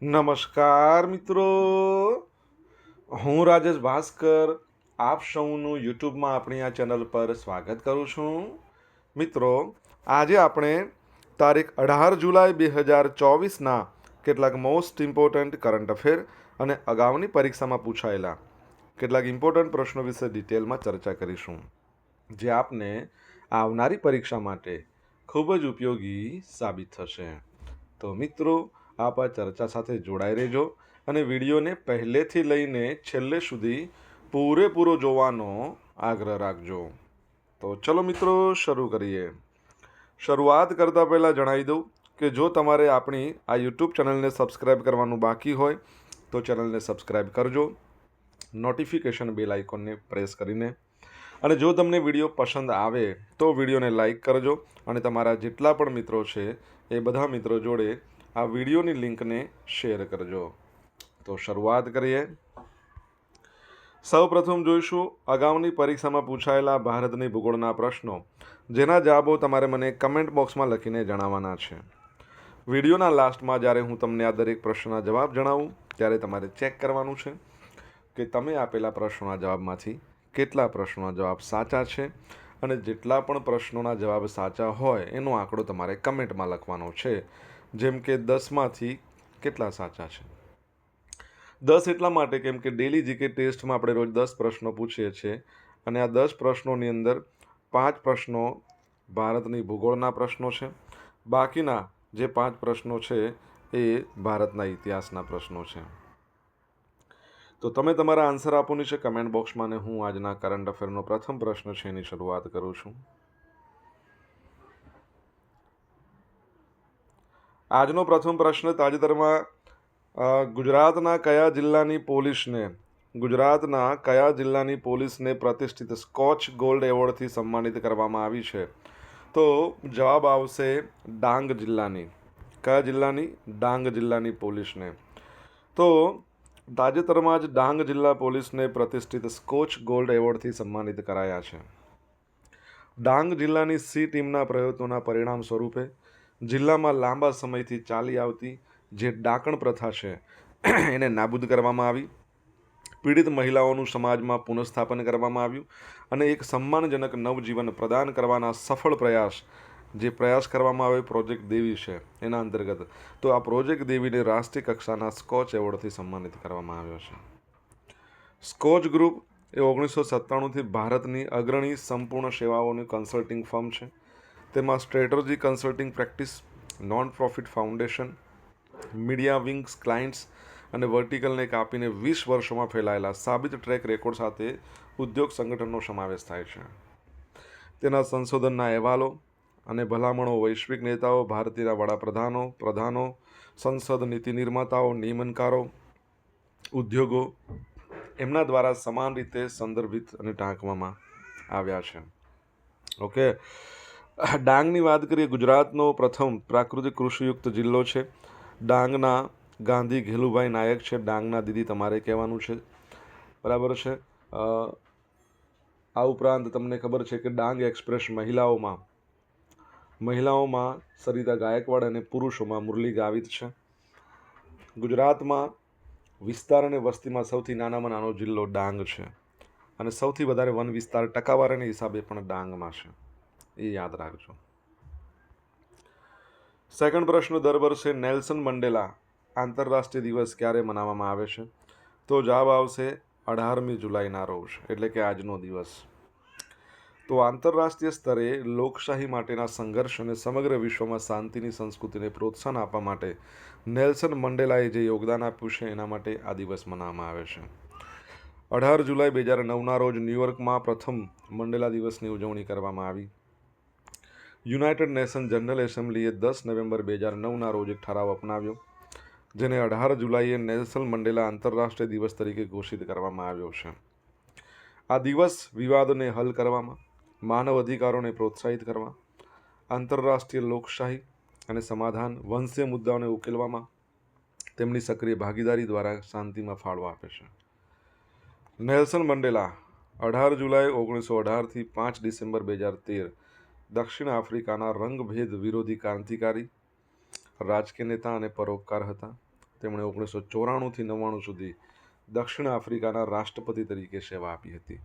નમસ્કાર મિત્રો, હું રાજેશ ભાસ્કર આપ સૌનું યુટ્યુબમાં આપણી આ ચેનલ પર સ્વાગત કરું છું. મિત્રો, આજે આપણે તારીખ 18 જુલાઈ 2024ના કેટલાક મોસ્ટ ઇમ્પોર્ટન્ટ કરંટ અફેર અને અગાઉની પરીક્ષામાં પૂછાયેલા કેટલાક ઇમ્પોર્ટન્ટ પ્રશ્નો વિશે ડિટેલમાં ચર્ચા કરીશું, જે આપને આવનારી પરીક્ષા માટે ખૂબ જ ઉપયોગી સાબિત થશે. તો મિત્રો, આપ આ ચર્ચા સાથે જોડાઈ રહેજો અને વિડીયોને પહેલેથી લઈને છેલ્લે સુધી પૂરેપૂરો જોવાનો આગ્રહ રાખજો. તો ચલો મિત્રો, શરૂ કરીએ. શરૂઆત કરતાં પહેલાં જણાવી દઉં કે જો તમારે આપણી આ યુટ્યુબ ચેનલને સબસ્ક્રાઈબ કરવાનું બાકી હોય તો ચેનલને સબસ્ક્રાઈબ કરજો, નોટિફિકેશન બેલ આઇકોનને પ્રેસ કરીને. અને જો તમને વિડીયો પસંદ આવે તો વિડીયોને લાઈક કરજો અને તમારા જેટલા પણ મિત્રો છે એ બધા મિત્રો જોડે આ વિડીયોની લિંકને શેર કરજો. તો શરૂઆત કરીએ. સૌપ્રથમ જોઈશું અગાઉની પરીક્ષામાં પૂછાયેલા ભારતની ભૂગોળના પ્રશ્નો, જેના જવાબો તમારે મને કમેન્ટ બોક્સમાં લખીને જણાવવાના છે. વિડીયોના લાસ્ટમાં જ્યારે હું તમને આ દરેક પ્રશ્નના જવાબ જણાવું ત્યારે તમારે ચેક કરવાનું છે કે તમે આપેલા પ્રશ્નોના જવાબમાંથી કેટલા પ્રશ્નોના જવાબ સાચા છે, અને જેટલા પણ પ્રશ્નોના જવાબ સાચા હોય એનો આંકડો તમારે કમેન્ટમાં લખવાનો છે. જેમ કે 10માંથી કેટલા સાચા છે. 10 એટલા માટે કેમ કે ડેલી જીકે ટેસ્ટમાં આપણે રોજ 10 પ્રશ્નો પૂછીએ છીએ અને આ 10 પ્રશ્નોની અંદર 5 પ્રશ્નો ભારતની ભૂગોળના પ્રશ્નો છે. બાકીના જે 5 પ્રશ્નો છે એ ભારતના ઇતિહાસના પ્રશ્નો છે. તો તમે તમારા આન્સર આપવાની છે કમેન્ટ બોક્સમાં, અને હું આજના કરંટ અફેરનો પ્રથમ પ્રશ્ન છે એની શરૂઆત કરું છું. આજનો પ્રથમ પ્રશ્ન તાજેતરમાં ગુજરાતના કયા જિલ્લાની પોલીસને પ્રતિષ્ઠિત સ્કોચ ગોલ્ડ એવોર્ડથી સન્માનિત કરવામાં આવી છે? તો જવાબ આવશે ડાંગ જિલ્લાની. કયા જિલ્લાની? ડાંગ જિલ્લાની પોલીસને. તો તાજેતરમાં જ ડાંગ જિલ્લા પોલીસને પ્રતિષ્ઠિત સ્કોચ ગોલ્ડ એવોર્ડથી સન્માનિત કરાયા છે. ડાંગ જિલ્લાની સી ટીમના પ્રયત્નોના પરિણામ સ્વરૂપે જિલ્લામાં લાંબા સમયથી ચાલી આવતી જે ડાકણ પ્રથા છે એને નાબૂદ કરવામાં આવી. પીડિત મહિલાઓનું સમાજમાં પુનઃસ્થાપન કરવામાં આવ્યું અને એક સન્માનજનક નવજીવન પ્રદાન કરવાના સફળ પ્રયાસ કરવામાં આવ્યો પ્રોજેક્ટ દેવી છે એના અંતર્ગત. તો આ પ્રોજેક્ટ દેવીને રાષ્ટ્રીય કક્ષાના સ્કોચ એવોર્ડથી સન્માનિત કરવામાં આવ્યો છે. સ્કોચ ગ્રુપ એ 1997થી ભારતની અગ્રણી સંપૂર્ણ સેવાઓની કન્સલ્ટિંગ ફર્મ છે. તેમાં strategy consulting practice, non profit foundation, media wings clients અને વર્ટિકલને કાપીને 20 વર્ષોમાં ફેલાયેલા સાબિત ટ્રેક રેકોર્ડ સાથે ઉદ્યોગ સંગઠનનો સમાવેશ થાય છે. તેના સંશોધનના અહેવાલો અને ભલામણો વૈશ્વિક નેતાઓ, ભારતીય પ્રધાનો, સંસદ, નીતિ નિર્માતાઓ, નિયમનકારો, ઉદ્યોગો એમના દ્વારા સમાન રીતે સંદર્ભિત અને ટાંકવામાં આવ્યા છે. ઓકે, ડાંગની વાત કરીએ. ગુજરાતનો પ્રથમ પ્રાકૃતિક કૃષિયુક્ત જિલ્લો છે. ડાંગના ગાંધી ઘેલુભાઈ નાયક છે. ડાંગના દીદી તમારે કહેવાનું છે, બરાબર છે. આ ઉપરાંત તમને ખબર છે કે ડાંગ એક્સપ્રેસ મહિલાઓમાં સરિતા ગાયકવાડ અને પુરુષોમાં મુરલી ગાવિત છે. ગુજરાતમાં વિસ્તાર અને વસ્તીમાં સૌથી નાનામાં નાનો જિલ્લો ડાંગ છે અને સૌથી વધારે વન વિસ્તાર ટકાવારીના હિસાબે પણ ડાંગમાં છે, એ યાદ રાખજો. સેકન્ડ પ્રશ્ન, દર વર્ષે નેલ્સન મંડેલા આંતરરાષ્ટ્રીય દિવસ ક્યારે મનાવવામાં આવે છે? તો જવાબ આવશે 18મી જુલાઈના રોજ, એટલે કે આજનો દિવસ. તો આંતરરાષ્ટ્રીય સ્તરે લોકશાહી માટેના સંઘર્ષ અને સમગ્ર વિશ્વમાં શાંતિની સંસ્કૃતિને પ્રોત્સાહન આપવા માટે નેલ્સન મંડેલાએ જે યોગદાન આપ્યું છે એના માટે આ દિવસ મનાવવામાં આવે છે. 18 જુલાઈ 2009ના રોજ ન્યૂયોર્કમાં પ્રથમ મંડેલા દિવસની ઉજવણી કરવામાં આવી. યુનાઇટેડ નેશન જનરલ એસેમ્બલીએ 10 નવેમ્બર 2009ના રોજ એક ઠરાવ અપનાવ્યો, જેને 18 જુલાઈએ નેલ્સન મંડેલા આંતરરાષ્ટ્રીય દિવસ તરીકે ઘોષિત કરવામાં આવ્યો છે. આ દિવસ વિવાદોને હલ કરવામાં, માનવ અધિકારોને પ્રોત્સાહિત કરવા, આંતરરાષ્ટ્રીય લોકશાહી અને સમાધાન, વંશીય મુદ્દાઓને ઉકેલવામાં તેમની સક્રિય ભાગીદારી દ્વારા શાંતિમાં ફાળો આપે છે. નેલ્સન મંડેલા 18 જુલાઈ 1918થી 5 ડિસેમ્બર 2013 દક્ષિણ આફ્રિકાના રંગભેદ વિરોધી ક્રાંતિકારી, રાજકીય નેતા અને પરોપકાર હતા. તેમણે 1994થી 99 સુધી દક્ષિણ આફ્રિકાના રાષ્ટ્રપતિ તરીકે સેવા આપી હતી.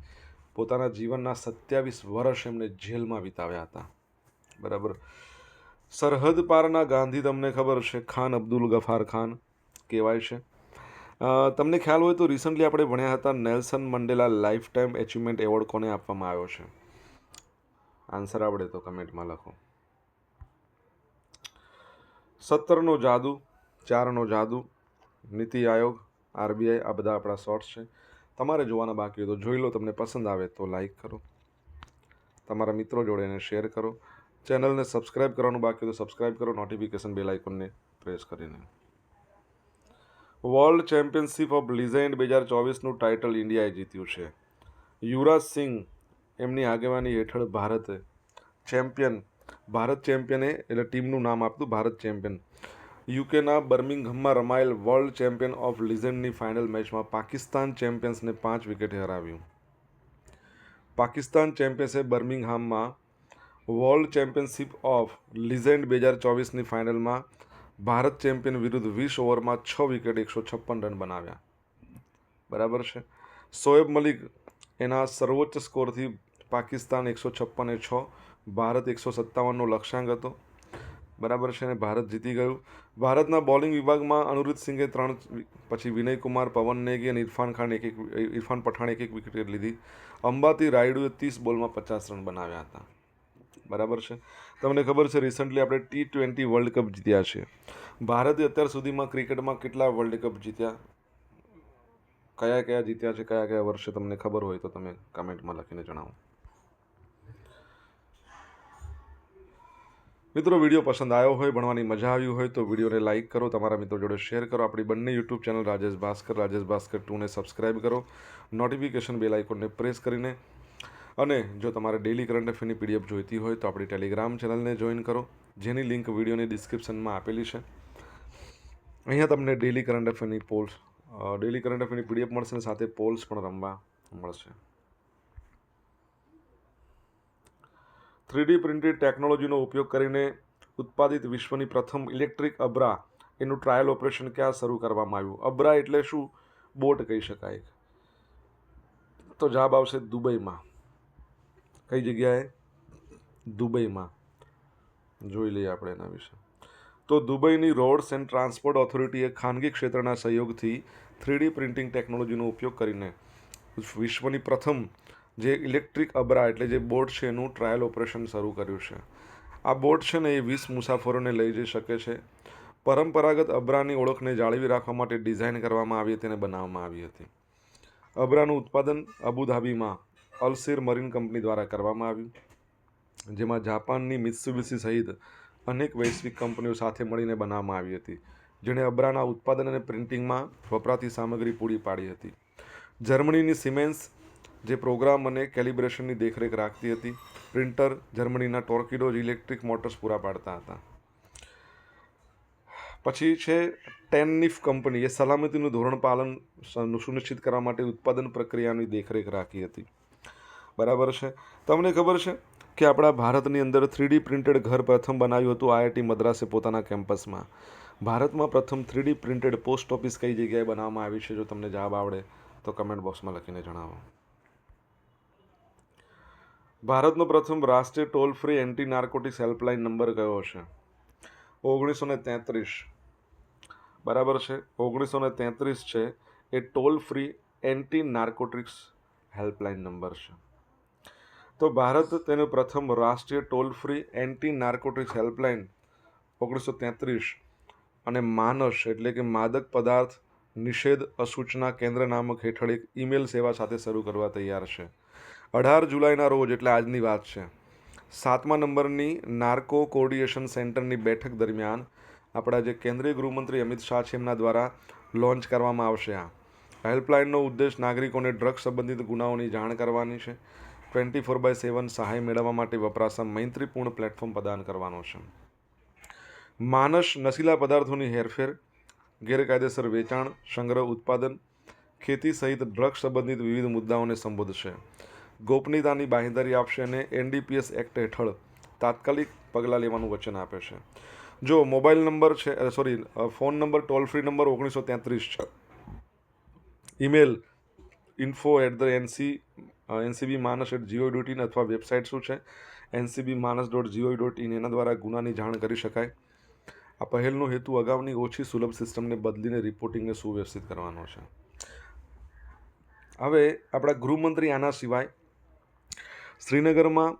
પોતાના જીવનના 27 વર્ષ એમણે જેલમાં વિતાવ્યા હતા. બરાબર. સરહદ પારના ગાંધી તમને ખબર છે, ખાન અબ્દુલ ગફાર ખાન કહેવાય છે. તમને ખ્યાલ હોય તો રિસન્ટલી આપણે ભણ્યા હતા Nelson Mandela life time achievement award કોને આપવામાં આવ્યો છે? આન્સર આવડે તો કમેન્ટમાં લખો. 17નો જાદુ, 4નો જાદુ, નીતિ આયોગ, RBI, આ બધા આપણા શોર્ટ્સ છે. તમારે જોવાના બાકી હોય તો જોઈ લો. તમને પસંદ આવે તો લાઈક કરો, તમારા મિત્રો જોડે એને શેર કરો. ચેનલને સબસ્ક્રાઇબ કરવાનું બાકી હોય તો સબસ્ક્રાઇબ કરો, નોટિફિકેશન બેલ આઇકોનને પ્રેસ કરીને. વર્લ્ડ ચેમ્પિયનશિપ ઓફ લીઝેન્ડ 2024નું ટાઇટલ ઇન્ડિયાએ જીત્યું છે. યુવરાજ સિંહ એમની આગેવાની હેઠળ ભારત ચેમ્પિયને એટલે ટીમનું નામ આપતું ભારત ચેમ્પિયન. યુકેના બર્મિંગહામમાં રમાયેલ વર્લ્ડ ચેમ્પિયન ઓફ લીઝેન્ડની ફાઇનલ મેચમાં પાકિસ્તાન ચેમ્પિયન્સને 5 વિકેટે હરાવ્યું. પાકિસ્તાન ચેમ્પિયન્સે બર્મિંગહામમાં વર્લ્ડ ચેમ્પિયનશિપ ઓફ લીઝેન્ડ 2024ની ફાઇનલમાં ભારત ચેમ્પિયન વિરુદ્ધ 20 ઓવરમાં 6 વિકેટ 156 રન બનાવ્યા. બરાબર છે. શોએબ મલિક એના સર્વોચ્ચ સ્કોરથી પાકિસ્તાન 156-6, ભારત 157નો લક્ષ્યાંક હતો. બરાબર છે, અને ભારત જીતી ગયું. ભારતના બોલિંગ વિભાગમાં અનુરીત સિંઘે 3, પછી વિનય કુમાર, પવન નેગી અને ઇરફાન પઠાણે એક વિકેટ લીધી. અંબાતી રાયડુએ 30 બોલમાં 50 રન બનાવ્યા હતા. બરાબર છે. તમને ખબર છે રિસન્ટલી આપણે T20 વર્લ્ડ કપ જીત્યા છે. ભારતે અત્યાર સુધીમાં ક્રિકેટમાં કેટલા વર્લ્ડ કપ જીત્યા, કયા જીત્યા છે, કયા વર્ષે તમને ખબર હોય તો તમે કમેન્ટમાં લખીને જણાવો. મિત્રો, વિડીયો પસંદ આવ્યો હોય, ભણવાની મજા આવી હોય તો વિડીયોને લાઇક કરો, તમારા મિત્રો જોડે શેર કરો. આપણી બંને યુટ્યુબ ચેનલ રાજેશ ભાસ્કર 2ને સબસ્ક્રાઇબ કરો, નોટિફિકેશન બેલ આઇકોનને પ્રેસ કરીને. અને જો તમારે ડેલી કરંટ અફેરની PDF જોઈતી હોય તો આપણી ટેલિગ્રામ ચેનલને જોઈન કરો, જેની લિંક વિડીયોની ડિસ્ક્રિપ્શનમાં આપેલી છે. અહીંયા તમને ડેલી કરંટ અફેરની PDF મળશે, સાથે પોલ્સ પણ રમવા મળશે. 3D પ્રિન્ટેડ ટેકનોલોજીનો ઉપયોગ કરીને ઉત્પાદિત વિશ્વની પ્રથમ ઇલેક્ટ્રિક અબ્રા એનું ટ્રાયલ ઓપરેશન ક્યાં શરૂ કરવામાં આવ્યું? અબ્રા એટલે શું? બોટ કહી શકાય. તો જવાબ આવશે દુબઈમાં. કઈ જગ્યાએ? દુબઈમાં. જોઈ લઈએ આપણે એના વિશે. તો દુબઈની રોડ્સ એન્ડ ટ્રાન્સપોર્ટ ઓથોરિટીએ ખાનગી ક્ષેત્રના સહયોગથી 3D પ્રિન્ટિંગ ટેકનોલોજીનો ઉપયોગ કરીને વિશ્વની પ્રથમ જે ઇલેક્ટ્રિક અબ્રા એટલે જે બોટ છે એનું ટ્રાયલ ઓપરેશન શરૂ કર્યું છે. આ બોટ છે ને એ 20 મુસાફરોને લઈ જઈ શકે છે. પરંપરાગત અબ્રાની ઓળખને જાળવી રાખવા માટે ડિઝાઇન કરવામાં આવી હતી અને બનાવવામાં આવી હતી. અબ્રાનું ઉત્પાદન અબુધાબીમાં અલસીર મરીન કંપની દ્વારા કરવામાં આવ્યું, જેમાં જાપાનની મિત્સુબિશી સહિત અનેક વૈશ્વિક કંપનીઓ સાથે મળીને બનાવવામાં આવી હતી, જેણે અબ્રાના ઉત્પાદન અને પ્રિન્ટિંગમાં વપરાતી સામગ્રી પૂરી પાડી હતી. જર્મનીની સિમેન્સ જે પ્રોગ્રામ અને કેલિબ્રેશનની દેખરેખ રાખતી હતી. પ્રિન્ટર જર્મનીના ટોર્કીડોઝ ઇલેક્ટ્રિક મોટર્સ પૂરા પાડતા હતા. પછી છે ટેનનીફ કંપની, એ સલામતીનું ધોરણ પાલન સુનિશ્ચિત કરવા માટે ઉત્પાદન પ્રક્રિયાની દેખરેખ રાખી હતી. બરાબર છે. તમને ખબર છે કે આપણા ભારતની અંદર 3D પ્રિન્ટેડ ઘર પ્રથમ બનાવ્યું હતું IIT મદ્રાસે પોતાના કેમ્પસમાં. ભારતમાં પ્રથમ 3D પ્રિન્ટેડ પોસ્ટ ઓફિસ કઈ જગ્યાએ બનાવવામાં આવી છે? જો તમને જવાબ આવડે તો કમેન્ટ બોક્સમાં લખીને જણાવો. ભારતનો પ્રથમ રાષ્ટ્રીય toll free anti narcotics helpline number કયો છે? 1933. બરાબર છે, 1933 છે એ toll free anti narcotics helpline number છે. તો ભારત તેનું પ્રથમ રાષ્ટ્રીય toll free anti narcotics helpline 1933 અને માનસ એટલે કે માદક પદાર્થ નિષેધ અસૂચના કેન્દ્ર નામક હેઠળ એક ઈમેલ સેવા સાથે શરૂ કરવા તૈયાર છે. 18 જુલાઈના રોજ એટલે આજની વાત છે, 7મા નંબરની નાર્કો કોઓર્ડિનેશન સેન્ટરની બેઠક દરમિયાન આપણા જે કેન્દ્રીય ગૃહમંત્રી અમિત શાહ છે એમના દ્વારા લોન્ચ કરવામાં આવશે. આ હેલ્પલાઇનનો ઉદ્દેશ નાગરિકોને ડ્રગ સંબંધિત ગુનાઓની જાણ કરવાની છે. 24/7 સહાય મેળવવા માટે વપરાશા મૈત્રીપૂર્ણ પ્લેટફોર્મ પ્રદાન કરવાનો છે. માનસ નશીલા પદાર્થોની હેરફેર, ગેરકાયદેસર વેચાણ, સંગ્રહ, ઉત્પાદન, ખેતી સહિત ડ્રગ સંબંધિત વિવિધ મુદ્દાઓને સંબોધશે. ગોપનીયતાની બાંહેધરી આપશે અને NDPS એક્ટ હેઠળ તાત્કાલિક પગલાં લેવાનું વચન આપે છે. જો મોબાઈલ નંબર છે phone number toll free number 1933 છે. ઈમેલ info@ncb-manas@gov.in અથવા વેબસાઇટ શું છે ncbmanas.gov.in, એના દ્વારા ગુનાની જાણ કરી શકાય. આ પહેલનો હેતુ અગાઉની ઓછી સુલભ સિસ્ટમને બદલીને રિપોર્ટિંગને સુવ્યવસ્થિત કરવાનો છે. હવે આપણા ગૃહમંત્રી આના સિવાય શ્રીનગરમાં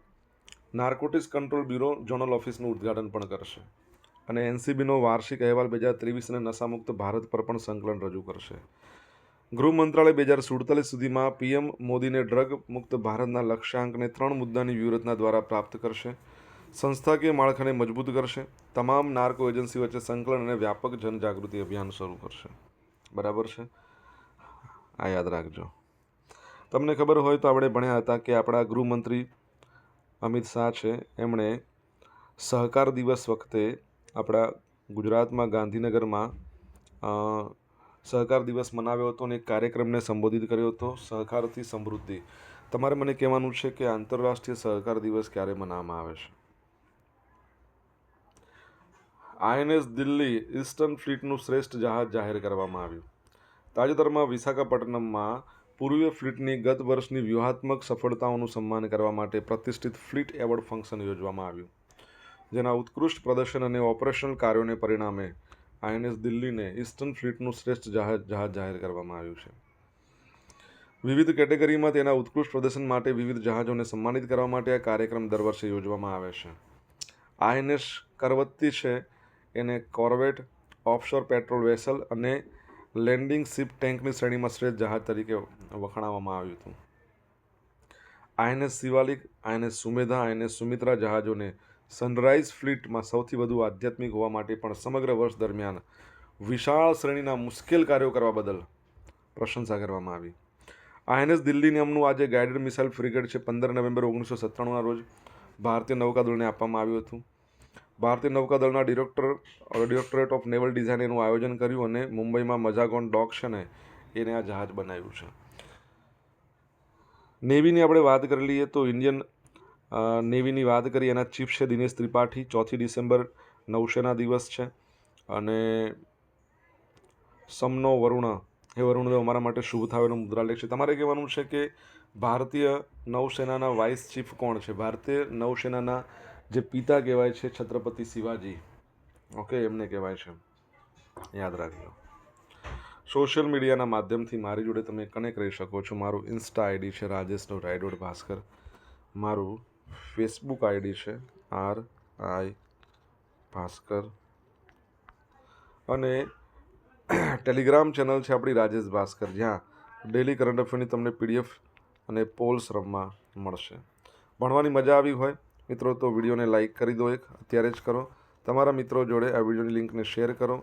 નાર્કોટિક્સ કંટ્રોલ બ્યુરો ઝોનલ ઓફિસનું ઉદ્ઘાટન પણ કરશે અને એનસીબીનો વાર્ષિક અહેવાલ 2023 અને નશામુક્ત ભારત પર પણ સંકલન રજૂ કરશે. ગૃહ મંત્રાલય 2047 સુધીમાં પીએમ મોદીને ડ્રગ મુક્ત ભારતના લક્ષ્યાંકને 3 મુદ્દાની વ્યૂહરચના દ્વારા પ્રાપ્ત કરશે. સંસ્થાકીય માળખાને મજબૂત કરશે. તમામ નાર્કો એજન્સી વચ્ચે સંકલન અને વ્યાપક જનજાગૃતિ અભિયાન શરૂ કરશે. બરાબર છે, આ યાદ રાખજો. તમને ખબર હોય તો આપણે ભણ્યા હતા કે આપણા ગૃહમંત્રી અમિત શાહ છે, એમણે સહકાર દિવસ વખતે આપણા ગુજરાતમાં ગાંધીનગરમાં સહકાર દિવસ મનાવ્યો હતો અને એક કાર્યક્રમને સંબોધિત કર્યો હતો, સહકારથી સમૃદ્ધિ. તમારે મને કહેવાનું છે કે આંતરરાષ્ટ્રીય સહકાર દિવસ ક્યારે મનાવવામાં આવે છે? આઈએનએસ દિલ્હી ઈસ્ટર્ન ફ્લીટનું શ્રેષ્ઠ જહાજ જાહેર કરવામાં આવ્યું. તાજેતરમાં વિશાખાપટ્ટનમમાં પૂર્વીય ફ્લીટની ગત વર્ષની વ્યૂહાત્મક સફળતાઓનું સન્માન કરવા માટે પ્રતિષ્ઠિત ફ્લીટ એવોર્ડ ફંક્શન યોજવામાં આવ્યું, જેના ઉત્કૃષ્ટ પ્રદર્શન અને ઓપરેશનલ કાર્યોને પરિણામે આઈએનએસ દિલ્હીને ઈસ્ટર્ન ફ્લીટનું શ્રેષ્ઠ જહાજ જાહેર કરવામાં આવ્યું છે. વિવિધ કેટેગરીમાં તેના ઉત્કૃષ્ટ પ્રદર્શન માટે વિવિધ જહાજોને સન્માનિત કરવા માટે આ કાર્યક્રમ દર વર્ષે યોજવામાં આવે છે. આઈએનએસ કરવત્તી છે, એને કોર્વેટ, ઓફશોર પેટ્રોલ વેસલ અને લેન્ડિંગ શિપ ટેન્કની શ્રેણીમાં શ્રેષ્ઠ જહાજ તરીકે વખાણવામાં આવ્યું હતું. INS Shivalik, INS Sumedha, INS Sumitra જહાજોને સનરાઇઝ ફ્લીટમાં સૌથી વધુ આધ્યાત્મિક હોવા માટે પણ સમગ્ર વર્ષ દરમિયાન વિશાળ શ્રેણીના મુશ્કેલ કાર્યો કરવા બદલ પ્રશંસા કરવામાં આવી. આઈએનએસ દિલ્હી નામનું આજે ગાઇડેડ મિસાઇલ ફ્રિગેટ છે, 15 નવેમ્બર 1997ના રોજ ભારતીય નૌકાદળને આપવામાં આવ્યું હતું. ભારતીય નૌકાદળના ડિરેક્ટરેટ ઓફ નેવલ ડિઝાઇન એનું આયોજન કર્યું અને મુંબઈમાં મઝાગોન ડોક છે ને એને આ જહાજ બનાવ્યું છે. નેવીની આપણે વાત કરી લઈએ તો ઇન્ડિયન નેવીની વાત કરી, એના ચીફ છે દિનેશ ત્રિપાઠી. 4 ડિસેમ્બર નૌસેના દિવસ છે અને સમનો વરુણ, હે વરુણદેવ અમારા માટે શુભ થાય એનો મુદ્રાલેખ છે. તમારે કહેવાનું છે કે ભારતીય નૌસેનાના વાઇસ ચીફ કોણ છે? ભારતીય નૌસેનાના જે પિતા કહેવાય છે છત્રપતિ શિવાજી, ઓકે, એમને કહેવાય છે, યાદ રાખજો. સોશિયલ મીડિયાના માધ્યમથી મારી જોડે તમે કનેક્ટ રહી શકો છો. મારું ઇન્સ્ટા આઈડી છે rajesh.i.bhaskar, મારું ફેસબુક આઈડી છે RI ભાસ્કર અને ટેલિગ્રામ ચેનલ છે આપણી રાજેશ ભાસ્કર, જ્યાં ડેલી કરંટ અફેરની તમને PDF અને પોલ્સ રમવા મળશે. ભણવાની મજા આવી હોય મિત્રો તો વિડીયોને લાઇક કરી દો, અત્યારે જ કરો. તમારા મિત્રો જોડે આ વિડીયોની લિંકને શેર કરો.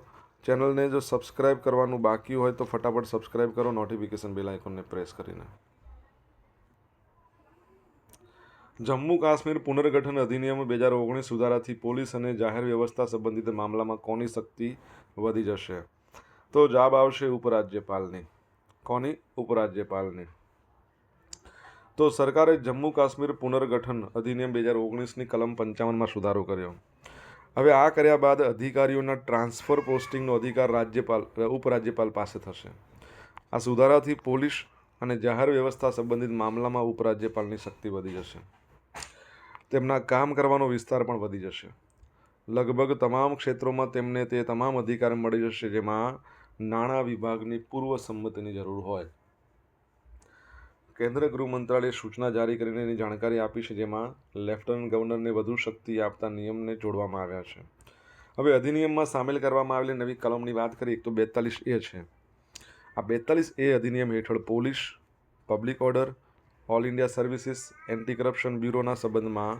ચેનલને જો સબસ્ક્રાઇબ કરવાનું બાકી હોય તો ફટાફટ સબસ્ક્રાઇબ કરો, નોટિફિકેશન બેલ આઇકોનને પ્રેસ કરીને. જમ્મુ કાશ્મીર પુનર્ગઠન અધિનિયમ 2019 સુધારાથી પોલીસ અને જાહેર વ્યવસ્થા સંબંધિત મામલામાં કોની શક્તિ વધી જશે? તો જવાબ આવશે ઉપરાજ્યપાલની. કોની? ઉપરાજ્યપાલની. તો સરકારે જમ્મુ કાશ્મીર પુનર્ગઠન અધિનિયમ 2019ની કલમ 55માં સુધારો કર્યો. હવે આ કર્યા બાદ અધિકારીઓના ટ્રાન્સફર પોસ્ટિંગનો અધિકાર ઉપરાજ્યપાલ પાસે થશે. આ સુધારાથી પોલીસ અને જાહેર વ્યવસ્થા સંબંધિત મામલામાં ઉપરાજ્યપાલની શક્તિ વધી જશે. તેમના કામ કરવાનો વિસ્તાર પણ વધી જશે. લગભગ તમામ ક્ષેત્રોમાં તેમને તે તમામ અધિકાર મળી જશે જેમાં નાણાં વિભાગની પૂર્વ સંમતિની જરૂર હોય. કેન્દ્ર ગૃહ મંત્રાલયે સૂચના જારી કરીને એની જાણકારી આપી છે, જેમાં લેફ્ટનન્ટ ગવર્નરને વધુ શક્તિ આપતા નિયમને જોડવામાં આવ્યા છે. હવે અધિનિયમમાં સામેલ કરવામાં આવેલી નવી કલમની વાત કરીએ તો 42A છે. આ 42A અધિનિયમ હેઠળ police, public order, all India services, anti corruption બ્યુરોના સંબંધમાં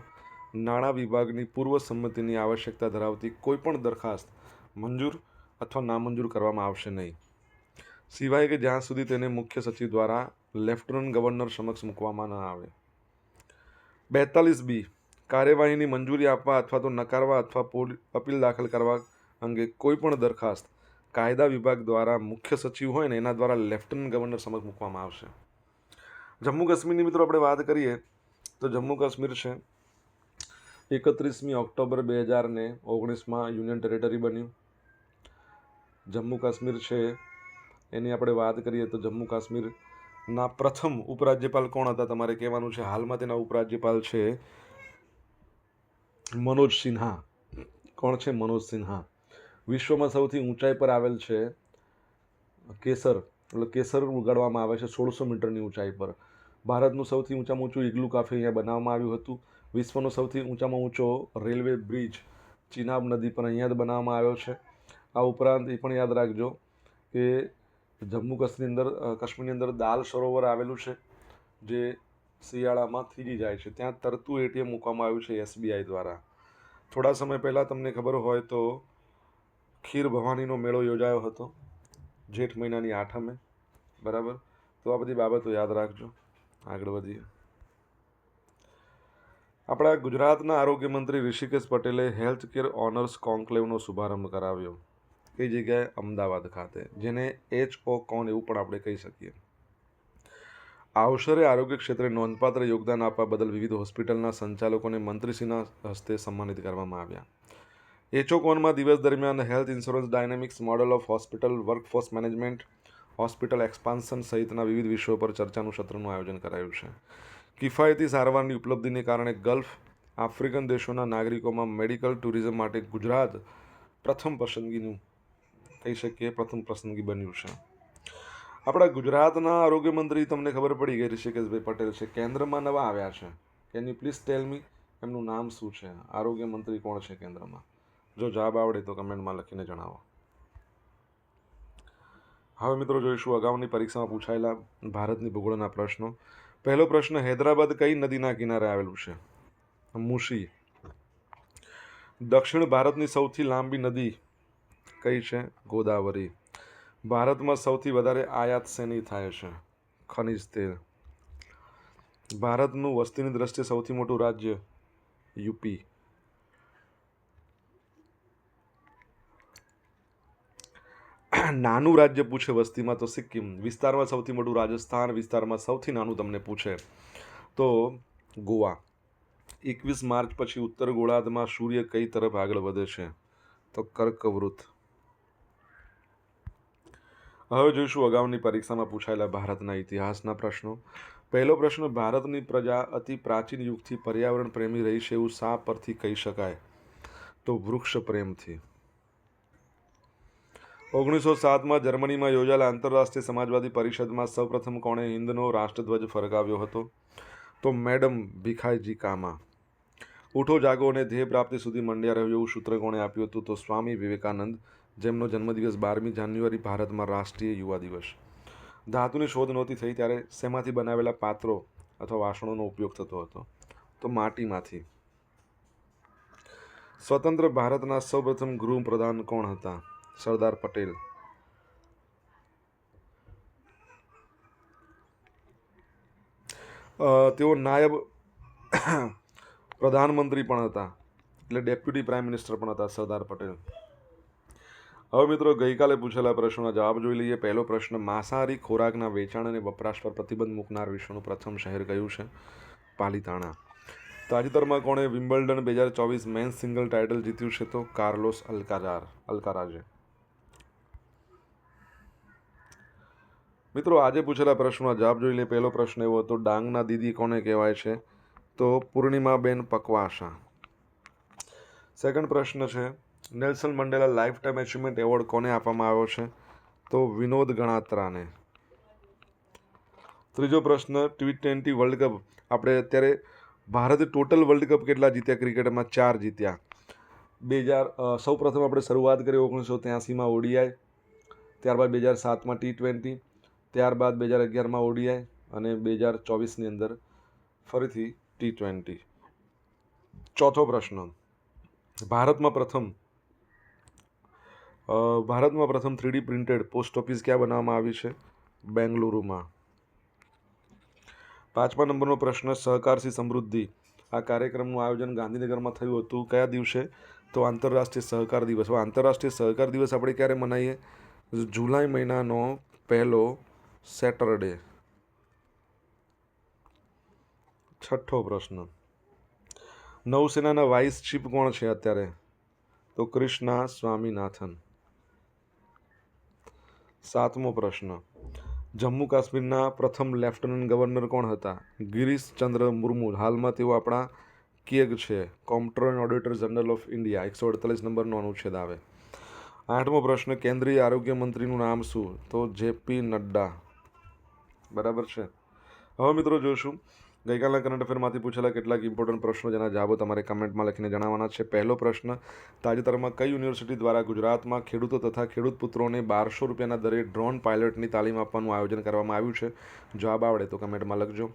નાણાં વિભાગની પૂર્વ સંમતિની આવશ્યકતા ધરાવતી કોઈપણ દરખાસ્ત મંજૂર અથવા નામંજૂર કરવામાં આવશે નહીં, સિવાય કે જ્યાં સુધી તેને મુખ્ય સચિવ દ્વારા લેફ્ટનન્ટ ગવર્નર સમક્ષ મૂકવામાં ન આવે. 42B કાર્યવાહીની મંજૂરી આપવા અથવા તો નકારવા અથવા અપીલ દાખલ કરવા અંગે કોઈપણ દરખાસ્ત કાયદા વિભાગ દ્વારા મુખ્ય સચિવ હોય ને એના દ્વારા લેફ્ટનન્ટ ગવર્નર સમક્ષ મૂકવામાં આવશે. જમ્મુ કાશ્મીરની મિત્રો આપણે વાત કરીએ તો જમ્મુ કાશ્મીર છે 31મી ઓક્ટોબર 2019માં યુનિયન ટેરેટરી બન્યું. જમ્મુ કાશ્મીર છે એની આપણે વાત કરીએ તો જમ્મુ કાશ્મીરના પ્રથમ ઉપરાજ્યપાલ કોણ હતા તમારે કહેવાનું છે. હાલમાં તેના ઉપરાજ્યપાલ છે મનોજ સિન્હા. કોણ છે? મનોજ સિન્હા. વિશ્વમાં સૌથી ઊંચાઈ પર આવેલ છે કેસર, એટલે કેસર ઉગાડવામાં આવે છે 1600 મીટરની ઊંચાઈ પર. ભારતનું સૌથી ઊંચામાં ઊંચું ઇગ્લુ કાફે અહીંયા બનાવવામાં આવ્યું હતું. વિશ્વનો સૌથી ઊંચામાં ઊંચો રેલવે બ્રિજ ચિનાબ નદી પર અહીંયા જ બનાવવામાં આવ્યો છે. આ ઉપરાંત એ પણ યાદ રાખજો કે જમ્મુ કાશ્મીરની અંદર દાલ સરોવર આવેલું છે જે શિયાળામાં થીજી જાય છે. ત્યાં તરતું એટીએમ મૂકવામાં આવ્યું છે SBI દ્વારા. થોડા સમય પહેલાં તમને ખબર હોય તો ખીર ભવાનીનો મેળો યોજાયો હતો જેઠ મહિનાની 8મે. બરાબર, તો આ બધી બાબતો યાદ રાખજો. આગળ વધીએ. આપણા ગુજરાતના આરોગ્ય મંત્રી ઋષિકેશ પટેલે હેલ્થ કેર ઓનર્સ કોન્ક્લેવનો શુભારંભ કરાવ્યો. કઈ જગ્યાએ? અમદાવાદ ખાતે, જેને HOCON એવું પણ આપણે કહી શકીએ. આવશરે આરોગ્ય ક્ષેત્રે નોંધપાત્ર યોગદાન આપવા બદલ વિવિધ હોસ્પિટલના સંચાલકોને મંત્રીશ્રીના હસ્તે સન્માનિત કરવામાં આવ્યા. HOCONમાં દિવસ દરમિયાન health insurance dynamics, model of hospital workforce management, hospital expansion સહિતના વિવિધ વિષયો પર ચર્ચાનું સત્રનું આયોજન કરાયું છે. કિફાયતી સારવારની ઉપલબ્ધિને કારણે ગલ્ફ આફ્રિકન દેશોના નાગરિકોમાં મેડિકલ ટુરિઝમ માટે ગુજરાત પ્રથમ પસંદગી બન્યું છે. આપણા ગુજરાતના આરોગ્ય મંત્રી તમને ખબર પડી ગઈ ઋષિકેશભાઈ પટેલ છે. કેન્દ્રમાં નવા આવ્યા છે. કેન યુ પ્લીઝ ટેલ મી એમનું નામ શું છે? આરોગ્ય મંત્રી કોણ છે કેન્દ્રમાં? જો જવાબ આવડે તો કમેન્ટમાં લખીને જણાવો. હવે મિત્રો જોઈશું અગાઉની પરીક્ષામાં પૂછાયેલા ભારતની ભૂગોળના પ્રશ્નો. પહેલો પ્રશ્ન, હૈદરાબાદ કઈ નદીના કિનારે આવેલું છે? મુસી. દક્ષિણ ભારતની સૌથી લાંબી નદી કઈ છે? ગોદાવરી. ભારતમાં સૌથી વધારે આયાત શેની થાય છે? ખનિજ તેલ. ભારતનું વસ્તીની દ્રષ્ટિએ સૌથી મોટું રાજ્ય? યુપી. નાનું રાજ્ય પૂછે વસ્તીમાં તો સિક્કિમ. વિસ્તારમાં સૌથી મોટું રાજસ્થાન. વિસ્તારમાં સૌથી નાનું તમને પૂછે તો ગોવા. 21 માર્ચ પછી ઉત્તર ગોળાર્ધમાં સૂર્ય કઈ તરફ આગળ વધે છે? તો કર્કવૃત. હવે જોઈશું અગાઉની પરીક્ષામાં પૂછાયેલા ભારતના ઇતિહાસના પ્રશ્નો. પહેલો પ્રશ્ન, ભારતની પ્રજા અતિ પ્રાચીન યુગથી પર્યાવરણ પ્રેમી રહી છે એવું શા પરથી કહી શકાય? તો વૃક્ષ પ્રેમથી. 1907માં જર્મનીમાં યોજાયેલા આંતરરાષ્ટ્રીય સમાજવાદી પરિષદમાં સૌપ્રથમ કોણે હિન્દનો રાષ્ટ્રધ્વજ ફરકાવ્યો હતો? તો મેડમ ભીખાઈજી કામા. ઉઠો જાગો અને ધ્યેય પ્રાપ્તિ સુધી મંડ્યા રહ્યો એવું સૂત્ર કોણે આપ્યું હતું? તો સ્વામી વિવેકાનંદ, જેમનો જન્મદિવસ 12મી જાન્યુઆરી ભારતમાં રાષ્ટ્રીય યુવા દિવસ. ધાતુની શોધ નહોતી થઈ ત્યારે શેમાંથી બનાવેલા પાત્રો અથવા વાસણોનો ઉપયોગ થતો હતો? તો માટીમાંથી. સ્વતંત્ર ભારતના સૌપ્રથમ ગૃહપ્રધાન કોણ હતા? સરદાર પટેલ. તેઓ નાયબ પ્રધાનમંત્રી પણ હતા, એટલે ડેપ્યુટી પ્રાઇમ મિનિસ્ટર પણ હતા સરદાર પટેલ. હવે મિત્રો ગઈકાલે પૂછેલા પ્રશ્નોના જવાબ જોઈ લઈએ. પહેલો પ્રશ્ન, માંસાહારી ખોરાકના વેચાણ અને વપરાશ પર પ્રતિબંધ મૂકનાર વિશ્વનું પ્રથમ શહેર કયું છે? પાલિતાણા. તાજેતરમાં કોણે વિમ્બલ્ડન 2024 મેન્સ સિંગલ ટાઇટલ જીત્યું છે? તો કાર્લોસ અલ્કારાઝે. મિત્રો આજે પૂછેલા પ્રશ્નોના જવાબ જોઈ લઈએ. પહેલો પ્રશ્ન એવો હતો, ડાંગના દીદી કોને કહેવાય છે? તો પૂર્ણિમાબેન પકવાસા. સેકન્ડ પ્રશ્ન છે, Nelson Mandela life time achievement award કોને આપવામાં આવ્યો છે? તો વિનોદ ગણાત્રાને. ત્રીજો પ્રશ્ન, T20 વર્લ્ડ કપ, આપણે અત્યારે ભારતે ટોટલ વર્લ્ડ કપ કેટલા જીત્યા ક્રિકેટમાં? 4 જીત્યા. સૌ પ્રથમ આપણે શરૂઆત કરી 1983માં ODI, ત્યારબાદ 2007માં T20, ત્યારબાદ 2011માં ODI અને 2024ની અંદર ફરીથી T20. ચોથો પ્રશ્ન, ભારતમાં પ્રથમ 3D પ્રિન્ટેડ પોસ્ટ ઓફિસ ક્યાં બનાવવામાં આવી છે? બેંગલુરુમાં. 5મા નંબરનો પ્રશ્ન, સહકારથી સમૃદ્ધિ, આ કાર્યક્રમનું આયોજન ગાંધીનગરમાં થયું હતું. કયા દિવસે? તો આંતરરાષ્ટ્રીય સહકાર દિવસ. આંતરરાષ્ટ્રીય સહકાર દિવસ આપણે ક્યારે મનાવીએ? જુલાઈ મહિનાનો પહેલો સેટરડે. 6થો પ્રશ્ન, નૌસેનાના વાઇસ ચીફ કોણ છે અત્યારે? તો કૃષ્ણા સ્વામીનાથન. 7મો પ્રશ્ન, જમ્મુ કાશ્મીરના પ્રથમ લેફ્ટનન્ટ ગવર્નર કોણ હતા? ગિરીશચંદ્ર મુર્મુ. હાલમાં તેઓ આપણા કેગ છે, કોમ્પ્ટ્રોલર ઓડિટર જનરલ ઓફ ઇન્ડિયા. 148 નંબરનો અનુચ્છેદ આવે. 8મો પ્રશ્ન, કેન્દ્રીય આરોગ્ય મંત્રીનું નામ શું? તો જેપી નડ્ડા. બરાબર છે. હવે મિત્રો જોશું ગઈકાલના કરંટ અફેરમાંથી પૂછેલા કેટલાક ઇમ્પોર્ટન્ટ પ્રશ્નો, જેના જવાબો તમારે કમેન્ટમાં લખીને જણાવવાના છે. પહેલો પ્રશ્ન, તાજેતરમાં કઈ યુનિવર્સિટી દ્વારા ગુજરાતમાં ખેડૂતો તથા ખેડૂત પુત્રોને 1200 રૂપિયાના દરે ડ્રોન પાયલટની તાલીમ આપવાનું આયોજન કરવામાં આવ્યું છે? જવાબ આવડે તો કમેન્ટમાં લખજો.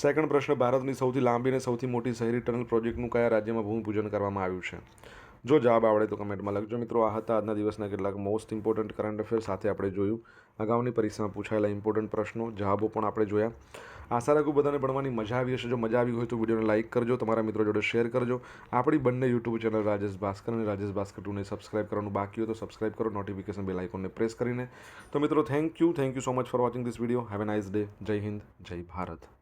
સેકન્ડ પ્રશ્ન, ભારતની સૌથી લાંબી અને સૌથી મોટી શહેરી ટનલ પ્રોજેક્ટનું કયા રાજ્યમાં ભૂમિપૂજન કરવામાં આવ્યું છે? જો જવાબ આવડે તો કમેન્ટમાં લખજો. મિત્રો, આ હતા આજના દિવસના કેટલાક મોસ્ટ ઇમ્પોર્ટન્ટ કરંટ અફેર. સાથે આપણે જોયું અગાઉની પરીક્ષામાં પૂછાયેલા ઇમ્પોર્ટન્ટ પ્રશ્નો, જવાબો પણ આપણે જોયા. આશા રાખું બધાને ભણવાની મજા આવી હશે. જો મજા આવી હોય તો વિડીયોને લાઇક કરજો, તમારા મિત્રો જોડે શેર કરજો. આપણી બંને યુટ્યુબ ચેનલ રાજેશ ભાસ્કર અને રાજેશ ભાસ્કર 2ને સબસ્ક્રાઇબ કરવાનું બાકી હોય તો સબસ્ક્રાઇબ કરો, નોટિફિકેશન બેલ આઇકોનને પ્રેસ કરીને. તો મિત્રો, thank you so much for watching this video. Have a nice day. જય હિન્દ, જય ભારત.